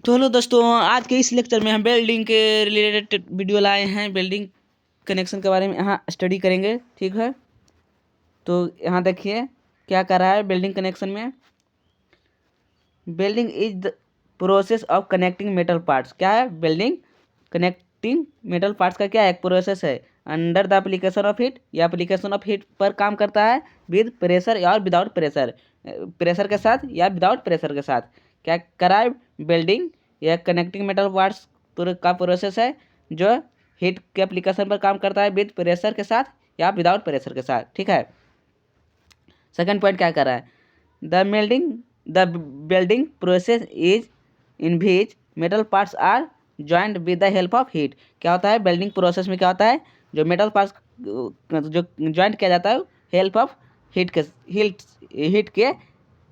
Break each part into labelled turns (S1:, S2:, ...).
S1: तो हेलो दोस्तों, आज के इस लेक्चर में हम वेल्डिंग के रिलेटेड वीडियो लाए हैं। वेल्डिंग कनेक्शन के बारे में यहाँ स्टडी करेंगे। ठीक है, तो यहाँ देखिए क्या कर रहा है वेल्डिंग कनेक्शन में। Welding is the process of connecting metal parts. क्या है वेल्डिंग? कनेक्टिंग मेटल पार्ट्स का क्या एक प्रोसेस है under the application of heat. या एप्लीकेशन ऑफ हीट पर काम करता है विद प्रेशर और विदाउट प्रेशर, प्रेशर के साथ या विदाउट प्रेशर के साथ। क्या करा है वेल्डिंग? यह कनेक्टिंग मेटल पार्ट्स का प्रोसेस है जो हीट के एप्लीकेशन पर काम करता है विद प्रेशर के साथ या विदाउट प्रेशर के साथ। ठीक है, सेकंड पॉइंट क्या कर रहा है? The welding process is in which metal parts are joint with the help of heat. क्या होता है वेल्डिंग प्रोसेस में? क्या होता है जो मेटल पार्ट्स जो ज्वाइंट किया जाता है हेल्प ऑफ हीट के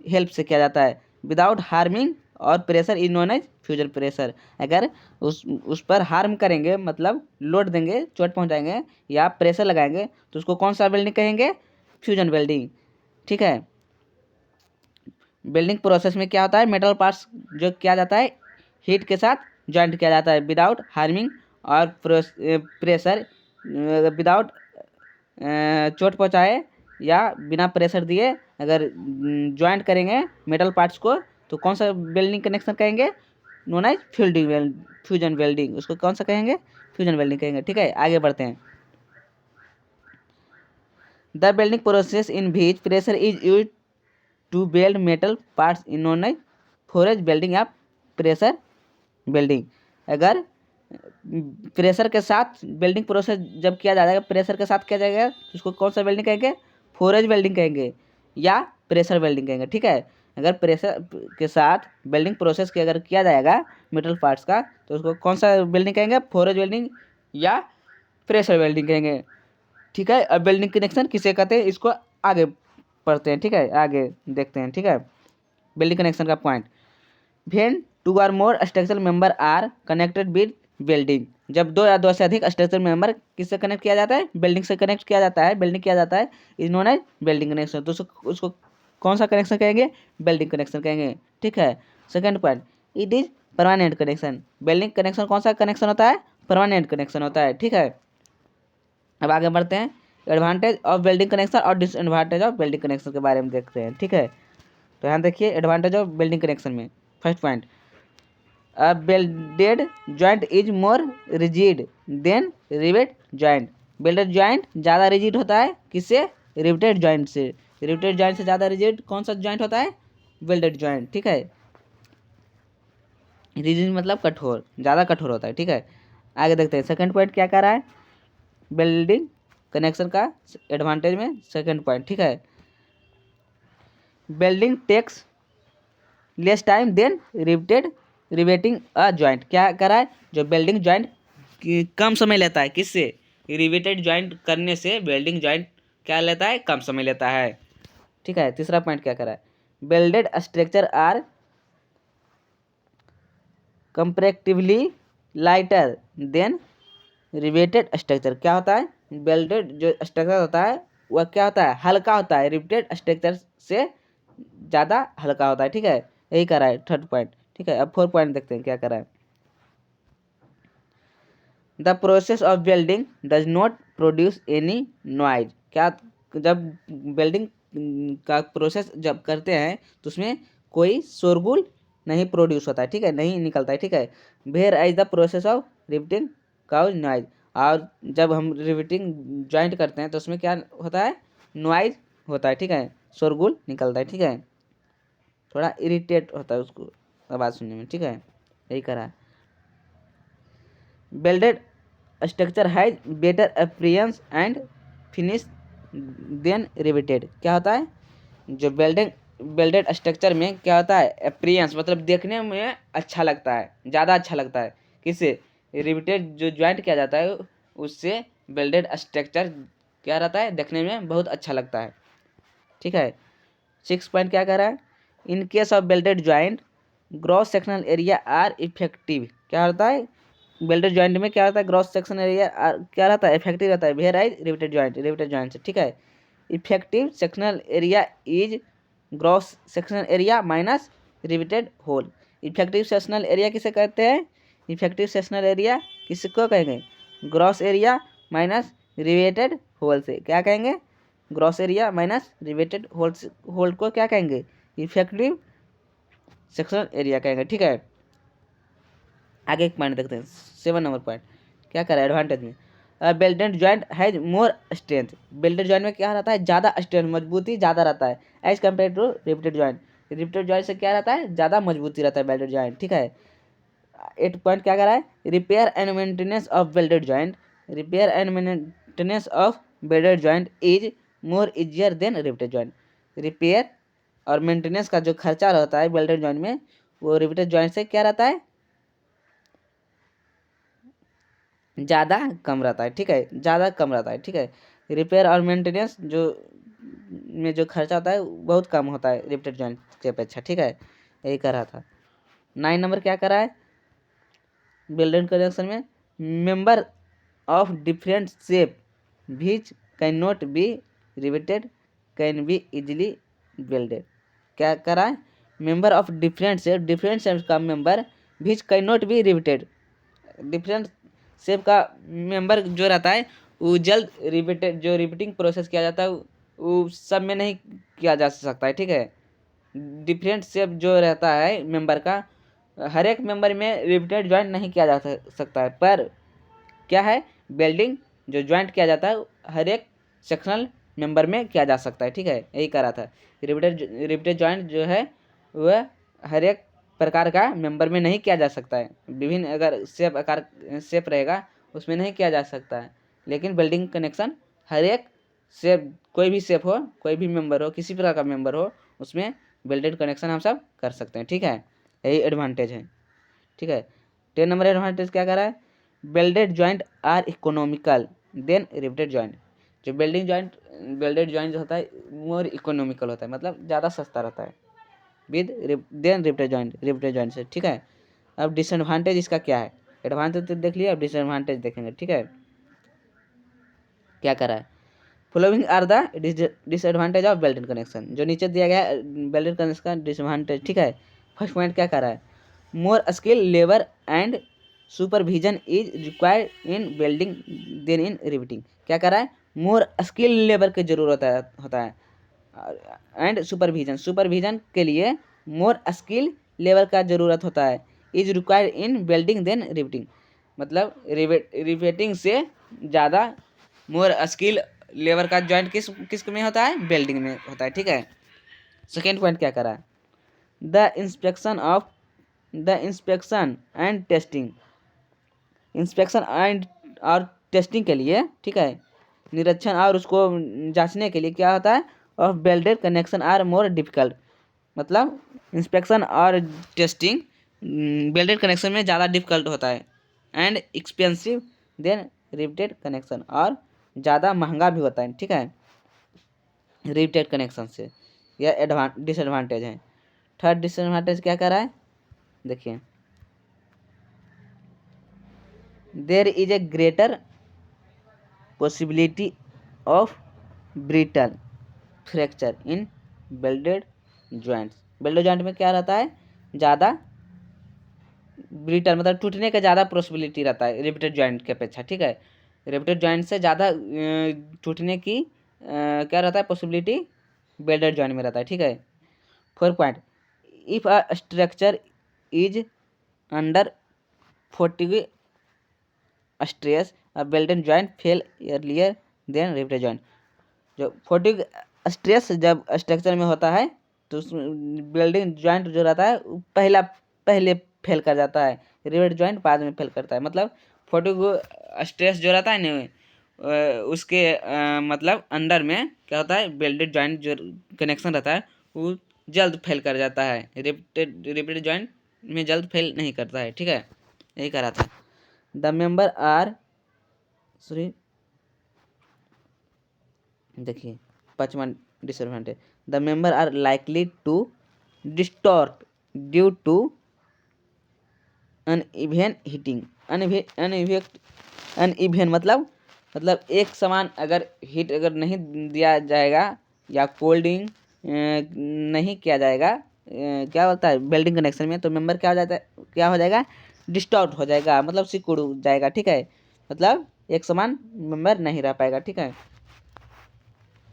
S1: हेल्प से किया जाता है विदाउट हार्मिंग, और pressure is known as fusion pressure. अगर उस पर हार्म करेंगे, मतलब लोड देंगे, चोट पहुंचाएंगे या प्रेशर लगाएंगे, तो उसको कौन सा वेल्डिंग कहेंगे? Fusion welding. ठीक है, वेल्डिंग प्रोसेस में क्या होता है मेटल पार्ट्स जो किया जाता है हीट के साथ जॉइंट किया जाता है विदाउट हार्मिंग, और प्रेशर विदाउट चोट पहुँचाए या बिना प्रेशर दिए अगर ज्वाइंट करेंगे मेटल पार्ट्स को, तो कौन सा वेल्डिंग कनेक्शन कहेंगे? Known as fusion welding. उसको कौन सा कहेंगे? फ्यूजन वेल्डिंग कहेंगे। ठीक है, आगे बढ़ते हैं। The welding process in which pressure is use to weld metal parts in known as forge welding या प्रेशर वेल्डिंग। अगर प्रेशर के साथ वेल्डिंग प्रोसेस जब किया जाएगा, प्रेशर के साथ किया जाएगा, तो उसको कौन सा वेल्डिंग कहेंगे? फोरेज वेल्डिंग कहेंगे या प्रेशर वेल्डिंग कहेंगे। ठीक है, अगर प्रेशर के साथ वेल्डिंग प्रोसेस के अगर किया जाएगा मेटल पार्ट्स का, तो उसको कौन सा वेल्डिंग कहेंगे? फोरेज वेल्डिंग या प्रेशर वेल्डिंग कहेंगे। ठीक है, अब वेल्डिंग कनेक्शन किसे कहते हैं इसको आगे पढ़ते हैं। ठीक है, आगे देखते हैं। ठीक है, वेल्डिंग कनेक्शन का point. When two are more structural member are connected with welding. जब दो या दो से अधिक स्ट्रक्चरल मेंबर किससे कनेक्ट किया जाता है? वेल्डिंग से कनेक्ट किया जाता है, वेल्डिंग किया जाता है, is known as welding connection. तो उसको कौन सा कनेक्शन कहेंगे? वेल्डिंग कनेक्शन कहेंगे। ठीक है, second point, it is permanent connection. Welding connection कौन सा कनेक्शन होता है? परमानेंट कनेक्शन होता है। ठीक है, अब आगे बढ़ते हैं। एडवांटेज ऑफ वेल्डिंग कनेक्शन और डिसएडवांटेज ऑफ वेल्डिंग कनेक्शन के बारे में देखते हैं। ठीक है, तो यहाँ देखिए एडवांटेज ऑफ वेल्डिंग कनेक्शन में first point, a welded joint is more rigid than rivet joint. Welded joint ज़्यादा रिजिड होता है किससे? रिवेटेड जॉइंट से। रिवेटेड जॉइंट से ज़्यादा रिजिड कौन सा जॉइंट होता है? Welded joint. ठीक है, रिजिड मतलब कठोर, ज़्यादा कठोर होता है। ठीक है, आगे देखते हैं सेकंड पॉइंट क्या कह रहा है वेल्डिंग कनेक्शन का एडवांटेज में। सेकंड पॉइंट, ठीक है, welding takes less time than riveting a joint. क्या कर रहा है जो वेल्डिंग जॉइंट कम समय लेता है किससे? रिवेटेड जॉइंट करने से वेल्डिंग जॉइंट क्या लेता है? कम समय लेता है। ठीक है, तीसरा पॉइंट क्या कर रहा है? Welded structure are comparatively lighter than riveted structure. क्या होता है? वेल्डेड जो स्ट्रक्चर होता है वह क्या होता है? हल्का होता है, रिवेटेड स्ट्रक्चर से ज़्यादा हल्का होता है। ठीक है, यही कर रहा है थर्ड पॉइंट। ठीक है, अब फोर्थ पॉइंट देखते हैं क्या कर रहा है। The process of welding does not produce any noise. क्या जब वेल्डिंग का प्रोसेस जब करते हैं तो उसमें कोई शोरगुल नहीं प्रोड्यूस होता है। ठीक है, नहीं निकलता है। ठीक है, whereas the process of riveting causes noise. और जब हम रिवेटिंग ज्वाइंट करते हैं तो उसमें क्या होता है? नॉइज होता है। ठीक है, शोरगुल निकलता है। ठीक है, थोड़ा इरिटेट होता है उसको आवाज़ सुनने में। ठीक है, यही करा है। Welded structure has better appearance and finish than riveted. क्या होता है जो वेल्डेड स्ट्रक्चर में क्या होता है? अपीयरेंस मतलब देखने में अच्छा लगता है, ज़्यादा अच्छा लगता है किससे? रिवेटेड जो ज्वाइंट किया जाता है उससे वेल्डेड स्ट्रक्चर क्या रहता है? देखने में बहुत अच्छा लगता है। ठीक है, सिक्स पॉइंट क्या कह रहा है? In case of welded joint gross sectional area are effective. क्या होता है वेल्डेड ज्वाइंट में? क्या होता है ग्रॉस सेक्शन एरिया क्या रहता है? इफेक्टिव रहता है वेयर एज रिवेटेड ज्वाइंट से। ठीक है, effective sectional area is gross sectional area minus riveted hole. Effective sectional area किसे कहते हैं? इफेक्टिव सेक्शनल एरिया किसको कहेंगे? Gross area minus riveted hole से क्या कहेंगे? Gross area minus riveted hole को क्या कहेंगे? इफेक्टिव सेक्शनल एरिया कहेंगे। ठीक है, आगे एक पॉइंट देखते हैं, 7 नंबर पॉइंट क्या करें एडवांटेज में। Belted joint has more strength. Belted joint में क्या रहता है? ज़्यादा स्ट्रेंथ, मजबूती ज़्यादा रहता है as compare to riveted joint. Riveted joint से क्या रहता है? ज़्यादा मजबूती रहता है बेल्टेड जॉइंट। ठीक है, 8 पॉइंट क्या करा है? Repair and maintenance of belted joint. Repair and maintenance of belted joint is more easier than riveted joint. Repair और मेंटेनेंस का जो खर्चा रहता है बेल्टेड जॉइंट में, वो रिवेटेड जॉइंट से क्या रहता है? ज़्यादा कम रहता है। ठीक है, ज़्यादा कम रहता है। ठीक है, रिपेयर और मेंटेनेंस जो में जो खर्चा होता है बहुत कम होता है रिवेटेड जॉइंट की अपेक्षा। ठीक है, यही कर रहा था। 9 नंबर क्या करा है बेल्टेड कनेक्शन में? Member of different shape which can not be riveted can be easily welded. क्या करा है? मेंबर ऑफ डिफरेंट शेप का member which can not be riveted. Different shape का मेंबर जो रहता है वो जल्द रिपीटेड, जो रिपीटिंग प्रोसेस किया जाता है वो सब में नहीं किया जा सकता है। ठीक है, डिफरेंट शेप जो रहता है मेंबर का, हर एक मेंबर में रिपीटेड ज्वाइंट नहीं किया जा सकता है, पर क्या है वेल्डिंग जो ज्वाइंट किया जाता है हर एक सेक्शनल मेंबर में किया जा सकता है। ठीक है, यही करा था। रिपीटेड ज्वाइंट जो है वह हर एक प्रकार का मेंबर में नहीं किया जा सकता है। विभिन्न अगर शेप आकार शेप रहेगा उसमें नहीं किया जा सकता है, लेकिन वेल्डिंग कनेक्शन हर एक शेप, कोई भी शेप हो, कोई भी मेंबर हो, किसी प्रकार का मेंबर हो, उसमें वेल्डेड कनेक्शन हम सब कर सकते हैं। ठीक है, यही एडवांटेज है। ठीक है, 10 नंबर एडवांटेज क्या करा है? Welded joint are economical than riveted joint. जो वेल्डेड जॉइंट जो होता है मोर इकोनॉमिकल होता है, मतलब ज़्यादा सस्ता रहता है विद देन रिवेटेड जॉइंट से। ठीक है, अब डिसएडवांटेज इसका क्या है? एडवांटेज तो देख लिया, अब डिसएडवांटेज देखेंगे। ठीक है, क्या करा है? Following are the disadvantage of welded connection. जो नीचे दिया गया है वेल्डेड कनेक्शन का डिसएडवांटेज। ठीक है, फर्स्ट पॉइंट क्या करा है? More skill labour and supervision is required in welding than in riveting. क्या करा है? मोर स्किल लेबर की जरूरत होता है एंड सुपरविजन के लिए मोर स्किल लेबर का जरूरत होता है। Is required in welding than riveting, मतलब रिवेटिंग से ज़्यादा मोर स्किल लेबर का जॉइंट किस में होता है? वेल्डिंग में होता है। ठीक है, सेकेंड पॉइंट क्या करा है? The inspection and testing. Inspection and और टेस्टिंग के लिए, ठीक है, निरीक्षण और उसको जांचने के लिए क्या होता है? Of welded connection are more difficult, मतलब इंस्पेक्शन और टेस्टिंग वेल्डेड कनेक्शन में ज़्यादा डिफिकल्ट होता है and expensive than riveted connection, और ज़्यादा महंगा भी होता है। ठीक है, रिवेटेड कनेक्शन से, यह डिसएडवांटेज है। थर्ड डिसएडवांटेज क्या कर रहा है? देखिए, there is a greater possibility of brittle fracture in welded joints. Welded joint में क्या रहता है? ज़्यादा ब्रिटल, मतलब टूटने का ज़्यादा पॉसिबिलिटी रहता है रिवेटेड जॉइंट की अपेक्षा। ठीक है, रिवेटेड जॉइंट से ज़्यादा टूटने की क्या रहता है? पॉसिबिलिटी वेल्डेड जॉइंट में रहता है। ठीक है, 4 point, if a structure is under 40 stress a welded joint fail earlier than riveted joint. जो 40 स्ट्रेस जब स्ट्रक्चर में होता है तो उस वेल्डिंग जॉइंट जो रहता है वो पहले फेल कर जाता है, रिवेटेड जॉइंट बाद में फेल करता है। मतलब 40 को स्ट्रेस जो रहता है ना उसके मतलब अंडर में क्या होता है? वेल्डेड जॉइंट जो कनेक्शन रहता है वो जल्द फेल कर जाता है, रिवेटेड जॉइंट में जल्द फेल नहीं करता है। ठीक है, यही करा था। द मेंबर आर सॉरी देखिए 5वां disadvantage, the member are likely to distort due to uneven heating. Uneven मतलब एक समान अगर हीट अगर नहीं दिया जाएगा या कोल्डिंग नहीं किया जाएगा क्या होता है वेल्डिंग कनेक्शन में, तो मेंबर क्या हो जाता है, क्या हो जाएगा, डिस्टॉर्ट हो जाएगा, मतलब सिकुड़ जाएगा, ठीक है, मतलब एक समान मेंबर नहीं रह पाएगा, ठीक है।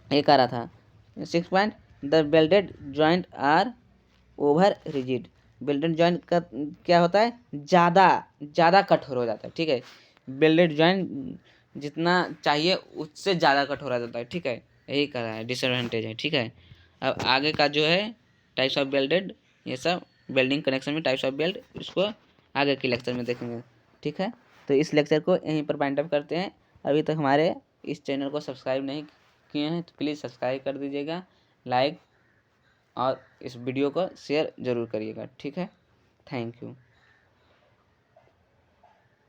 S1: एक आ रहा था 6 point, the welded joint are over rigid. Welded joint का क्या होता है, ज़्यादा ज़्यादा कठोर हो जाता है, ठीक है। बेल्डेड जॉइंट जितना चाहिए उससे ज़्यादा कठोर हो जाता है, ठीक है, यही कह रहा है, डिसएडवांटेज है, ठीक है। अब आगे का जो है टाइप्स ऑफ बेल्डेड, ये सब वेल्डिंग कनेक्शन में टाइप्स ऑफ बेल्ट, इसको आगे के लेक्चर में देखेंगे, ठीक है। तो इस लेक्चर को यहीं पर बाइंड अप करते हैं। अभी तक हमारे इस चैनल को सब्सक्राइब नहीं किए हैं तो प्लीज़ सब्सक्राइब कर दीजिएगा, लाइक और इस वीडियो को शेयर ज़रूर करिएगा, ठीक है। Thank you.